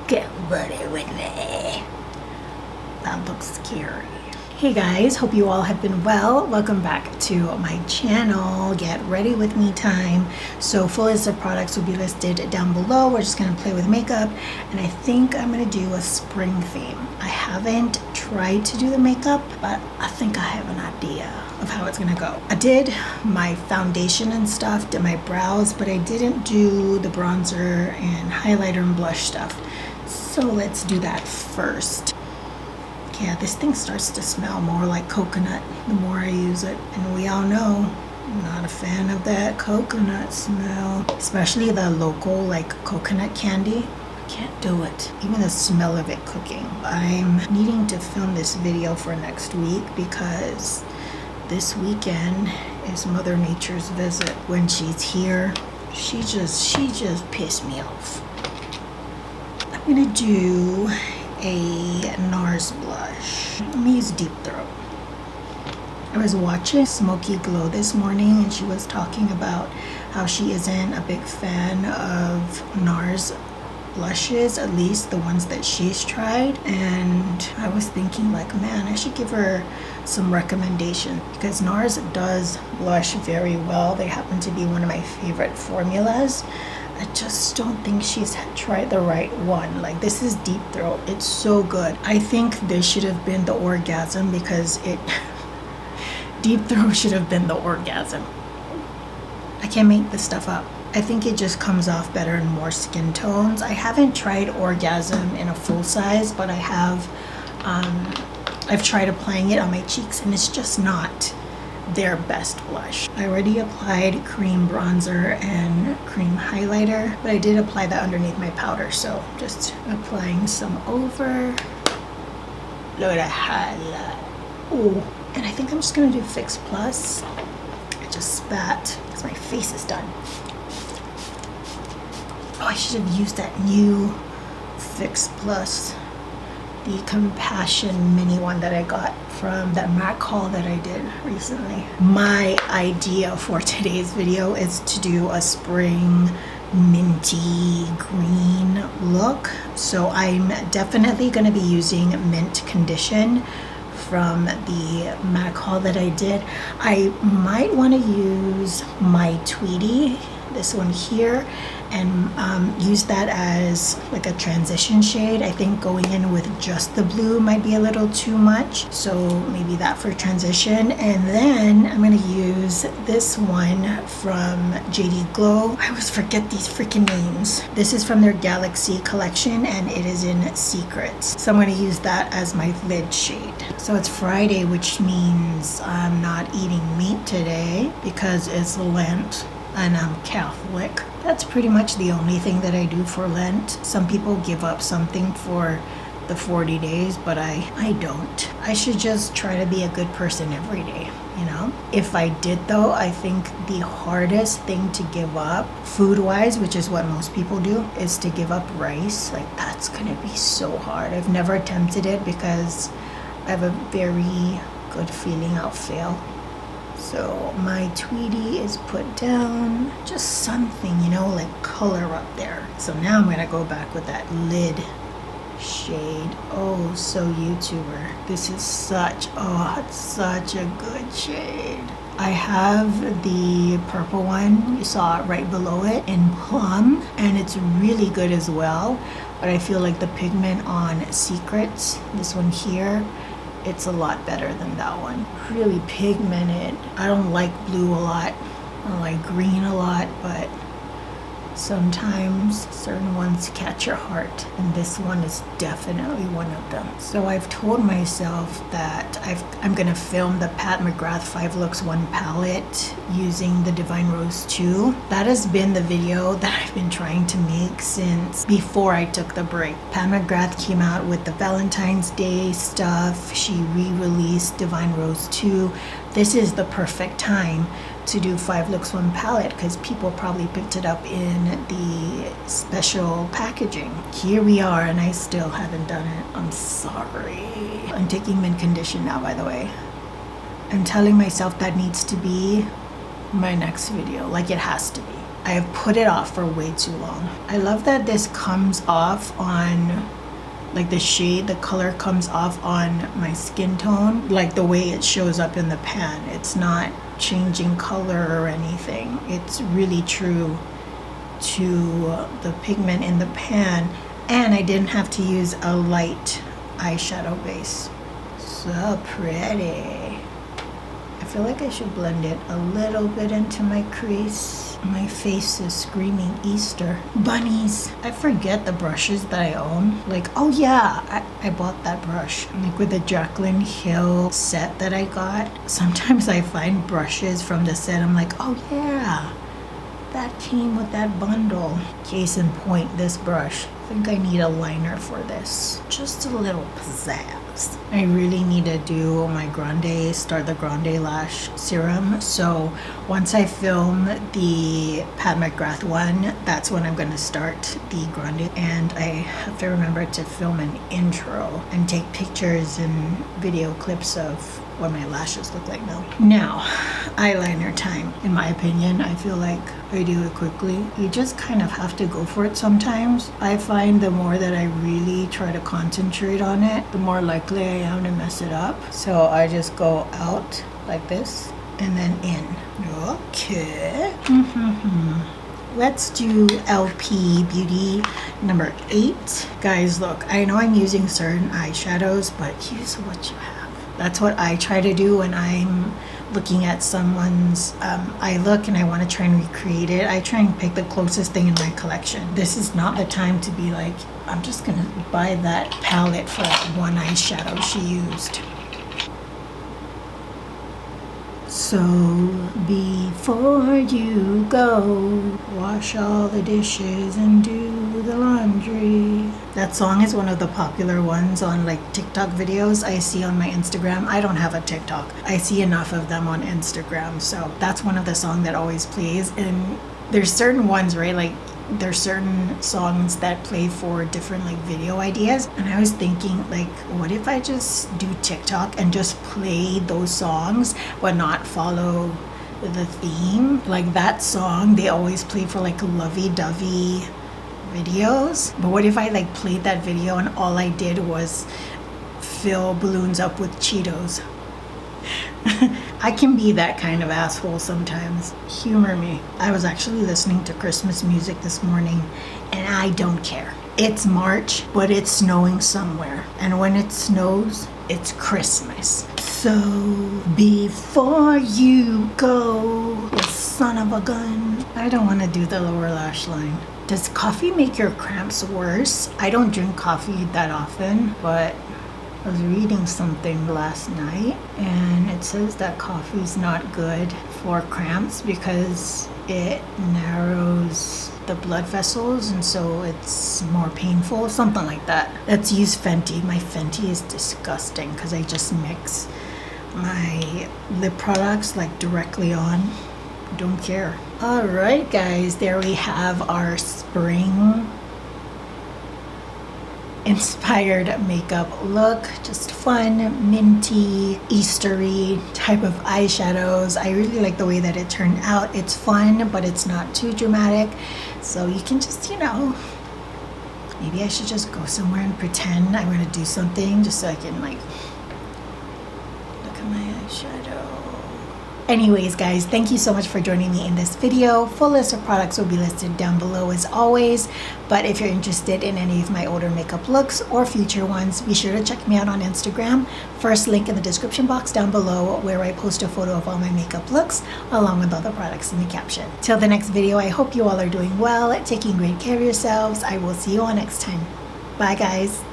Get ready with me. That looks scary. Hey guys, hope you all have been well. Welcome back to my channel. Get ready with me time. So full list of products will be listed down below. We're just gonna play with makeup, and I think I'm gonna do a spring theme. I haven't tried to do the makeup, but I think I have an idea of how it's gonna go. I did my foundation and stuff, did my brows, but I didn't do the bronzer and highlighter and blush stuff. So let's do that first. Yeah, this thing starts to smell more like coconut the more I use it. And we all know I'm not a fan of that coconut smell. Especially the local like coconut candy. I can't do it. Even the smell of it cooking. I'm needing to film this video for next week because this weekend is Mother Nature's visit. When she's here, she just pissed me off. I'm gonna do a NARS blush. I'm gonna use Deep Throat. I was watching Smoky Glow this morning and she was talking about how she isn't a big fan of NARS blushes, at least the ones that she's tried. And I was thinking like, man, I should give her some recommendations because NARS does blush very well. They happen to be one of my favorite formulas. I just don't think she's tried the right one. Like, this is Deep Throat. It's so good. I think this should have been the Orgasm because Deep Throat should have been the Orgasm. I can't make this stuff up. I think it just comes off better in more skin tones. I haven't tried Orgasm in a full size, but I have. I've tried applying it on my cheeks and it's just not their best blush. I already applied cream bronzer and cream highlighter, but I did apply that underneath my powder, so just applying some over. Look at that highlight. Oh, and I think I'm just gonna do Fix Plus. I just spat because my face is done. Oh, I should have used that new Fix Plus, the Compassion mini one that I got from that Marc haul that I did recently. My idea for today's video is to do a spring minty green look. So I'm definitely going to be using Mint Condition from the Marc haul that I did. I might want to use my Tweedy, this one here, and use that as like a transition shade. I think going in with just the blue might be a little too much, so maybe that for transition. And then I'm gonna use this one from JD Glow. I always forget these freaking names. This is from their Galaxy collection and it is in Secrets. So I'm gonna use that as my lid shade. So it's Friday, which means I'm not eating meat today because it's Lent and I'm Catholic. That's pretty much the only thing that I do for Lent. Some people give up something for the 40 days, but I don't. I should just try to be a good person every day, you know? If I did though, I think the hardest thing to give up, food-wise, which is what most people do, is to give up rice. Like, that's gonna be so hard. I've never attempted it because I have a very good feeling I'll fail. So my Tweedy is put down, just something, you know, like color up there. So now I'm gonna go back with that lid shade. Oh, so YouTuber. This is it's such a good shade. I have the purple one, you saw it right below it, in Plum, and it's really good as well. But I feel like the pigment on Secrets, this one here, it's a lot better than that one. Really pigmented. I don't like blue a lot. I don't like green a lot, but sometimes certain ones catch your heart, and this one is definitely one of them. So I've told myself that I'm gonna film the Pat McGrath 5 Looks 1 palette using the Divine Rose 2. That has been the video that I've been trying to make since before I took the break. Pat McGrath came out with the Valentine's Day stuff. She re-released Divine Rose 2. This is the perfect time to do 5 Looks 1 palette because people probably picked it up in the special packaging. Here we are, and I still haven't done it. I'm sorry. I'm taking Mint Condition now, by the way. I'm telling myself that needs to be my next video. Like, it has to be. I have put it off for way too long. I love that this comes off on, like the shade, the color comes off on my skin tone, like the way it shows up in the pan. It's not changing color or anything. It's really true to the pigment in the pan, and I didn't have to use a light eyeshadow base. So pretty. I feel like I should blend it a little bit into my crease. My face is screaming Easter bunnies. I forget the brushes that I own. Like, oh yeah, I bought that brush. Like with the Jaclyn Hill set that I got. Sometimes I find brushes from the set. I'm like, oh yeah, that came with that bundle. Case in point, this brush. I think I need a liner for this. Just a little pizzazz. I really need to do my start the Grande Lash serum. So once I film the Pat McGrath one, that's when I'm going to start the Grande. And I have to remember to film an intro and take pictures and video clips of what my lashes look like now. Now, eyeliner time. In my opinion, I feel like I do it quickly. You just kind of have to go for it sometimes. I find the more that I really try to concentrate on it, the more likely I am to mess it up. So I just go out like this and then in. Okay. Let's do LP Beauty number 8. Guys, look, I know I'm using certain eyeshadows, but use what you have. That's what I try to do when I'm looking at someone's eye look and I want to try and recreate it. I try and pick the closest thing in my collection. This is not the time to be like, I'm just gonna buy that palette for one eyeshadow she used. So before you go, wash all the dishes and do the laundry. That song is one of the popular ones on like TikTok videos I see on my Instagram. I don't have a TikTok. I see enough of them on Instagram. So that's one of the songs that always plays. And there's certain ones, right? Like there's certain songs that play for different like video ideas. And I was thinking like, what if I just do TikTok and just play those songs but not follow the theme? Like that song they always play for like lovey-dovey videos, but what if I like played that video and all I did was fill balloons up with Cheetos? I can be that kind of asshole sometimes. Humor me. I was actually listening to Christmas music this morning and I don't care. It's March, but it's snowing somewhere. And when it snows, it's Christmas. So before you go, you son of a gun. I don't want to do the lower lash line. Does coffee make your cramps worse? I don't drink coffee that often, but I was reading something last night and it says that coffee is not good for cramps because it narrows the blood vessels and so it's more painful, something like that. Let's use Fenty. My Fenty is disgusting because I just mix my lip products like directly on. Don't care. All right, guys, there we have our spring inspired makeup look. Just fun, minty, Eastery type of eyeshadows. I really like the way that it turned out. It's fun, but it's not too dramatic. So you can just, maybe I should just go somewhere and pretend I'm gonna do something just so I can like look at my eyeshadow. Anyways, guys, thank you so much for joining me in this video. Full list of products will be listed down below as always. But if you're interested in any of my older makeup looks or future ones, be sure to check me out on Instagram. First link in the description box down below where I post a photo of all my makeup looks along with all the products in the caption. Till the next video, I hope you all are doing well, taking great care of yourselves. I will see you all next time. Bye, guys.